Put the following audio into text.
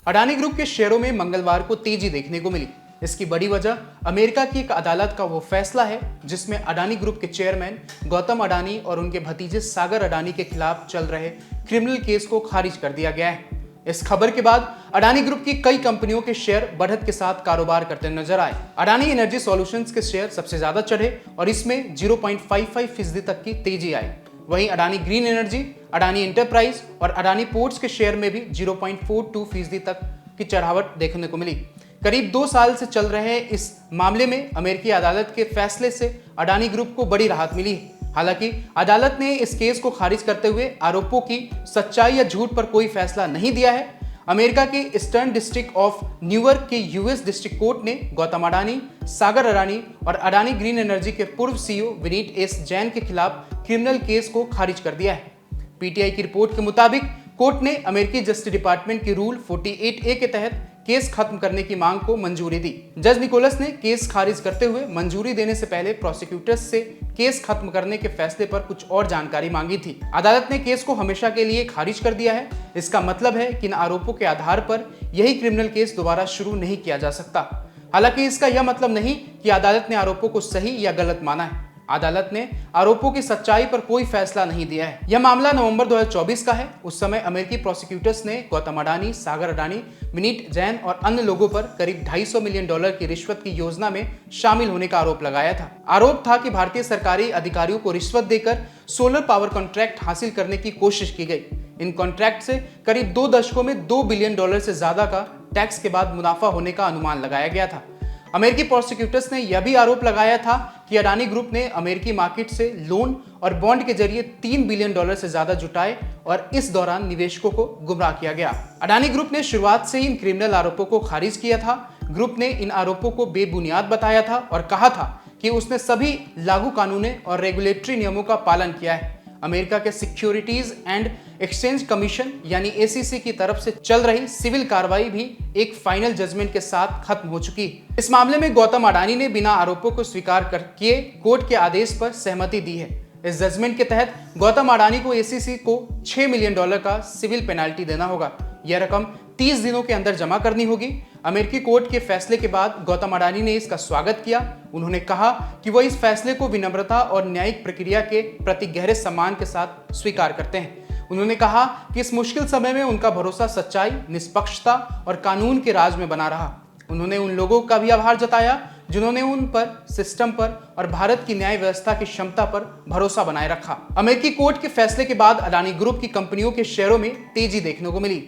Adani group के शेयरों में मंगलवार को तेजी देखने को मिली। इसकी बड़ी वजह अमेरिका की एक अदालत का वो फैसला है जिसमें अडानी ग्रुप के चेयरमैन गौतम अडानी और उनके भतीजे सागर अडानी के खिलाफ चल रहे क्रिमिनल केस को खारिज कर दिया गया है। इस खबर के बाद अडानी ग्रुप की कई कंपनियों के शेयर बढ़त के साथ कारोबार करते नजर आए। अडानी एनर्जी सॉल्यूशंस के शेयर सबसे ज्यादा चढ़े और इसमें 0.55% तक की तेजी आई। वहीं Adani green energy, Adani enterprise और अडानी पोर्ट्स के शेयर में भी 0.42% तक की चढ़ावट देखने को मिली। करीब 2 साल से चल रहे इस मामले में अमेरिकी अदालत के फैसले से अडानी ग्रुप को बड़ी राहत मिली है। हालांकि अदालत ने इस केस को खारिज करते हुए आरोपों की सच्चाई या झूठ पर कोई फैसला नहीं दिया है। अमेरिका के ईस्टर्न डिस्ट्रिक्ट ऑफ न्यूयॉर्क के यूएस डिस्ट्रिक्ट कोर्ट ने गौतम अडानी, सागर अडानी और अडानी ग्रीन एनर्जी के पूर्व सीईओ विनीत एस जैन के खिलाफ क्रिमिनल केस को खारिज कर दिया है। पीटीआई की रिपोर्ट के मुताबिक कोर्ट ने अमेरिकी जस्टिस डिपार्टमेंट की रूल 48A के तहत केस खत्म करने की मांग को मंजूरी दी। जज निकोलस ने केस खारिज करते हुए मंजूरी देने से पहले प्रोसिक्यूटर्स से केस खत्म करने के फैसले पर कुछ और जानकारी मांगी थी। अदालत ने केस को हमेशा के लिए खारिज कर दिया है। इसका मतलब है कि इन आरोपों के आधार पर यही क्रिमिनल केस दोबारा शुरू नहीं किया जा सकता। हालांकि इसका यह मतलब नहीं कि अदालत ने आरोपों को सही या गलत माना है। अदालत ने आरोपों की सच्चाई पर कोई फैसला नहीं दिया है। यह मामला नवंबर 2024 का है। उस समय अमेरिकी प्रोसिक्यूटर्स ने गौतम अडानी, सागर अडानी, विनीत जैन और अन्य लोगों पर करीब $250 मिलियन की रिश्वत की योजना में शामिल होने का आरोप लगाया था। आरोप था कि भारतीय सरकारी अधिकारियों को रिश्वत देकर सोलर पावर कॉन्ट्रैक्ट हासिल करने की कोशिश की गई। इन कॉन्ट्रैक्ट से करीब 2 दशकों में $2 बिलियन से ज्यादा का टैक्स के बाद मुनाफा होने का अनुमान लगाया गया था। अमेरिकी प्रोसिक्यूटर्स ने यह भी आरोप लगाया था कि अडानी ग्रुप ने अमेरिकी मार्केट से लोन और बॉन्ड के जरिए $3 बिलियन से ज्यादा जुटाए और इस दौरान निवेशकों को गुमराह किया गया। अडानी ग्रुप ने शुरुआत से ही इन क्रिमिनल आरोपों को खारिज किया था। ग्रुप ने इन आरोपों को बेबुनियाद बताया था और कहा था कि उसने सभी लागू कानूनों और रेगुलेटरी नियमों का पालन किया है। अमेरिका के सिक्योरिटीज एंड एक्सचेंज कमीशन यानी एसीसी की तरफ से चल रही सिविल कार्रवाई भी एक फाइनल जजमेंट के साथ खत्म हो चुकी है। इस मामले में गौतम अडानी ने बिना आरोपों को स्वीकार करके कोर्ट के आदेश पर सहमति दी है। इस जजमेंट के तहत गौतम अडानी को एसीसी को $6 मिलियन का सिविल पेनाल्टी देना होगा। यह रकम 30 दिनों के अंदर जमा करनी होगी। अमेरिकी कोर्ट के फैसले के बाद गौतम अडानी ने इसका स्वागत किया। उन्होंने कहा कि वह इस फैसले को विनम्रता और न्यायिक प्रक्रिया के प्रति गहरे सम्मान के साथ स्वीकार करते हैं। उन्होंने कहा कि इस मुश्किल समय में उनका भरोसा सच्चाई, निष्पक्षता और कानून के राज में बना रहा। उन्होंने उन लोगों का भी आभार जताया जिन्होंने उन पर, सिस्टम पर और भारत की न्याय व्यवस्था की क्षमता पर भरोसा बनाए रखा। अमेरिकी कोर्ट के फैसले के बाद अडानी ग्रुप की कंपनियों के शेयरों में तेजी देखने को मिली।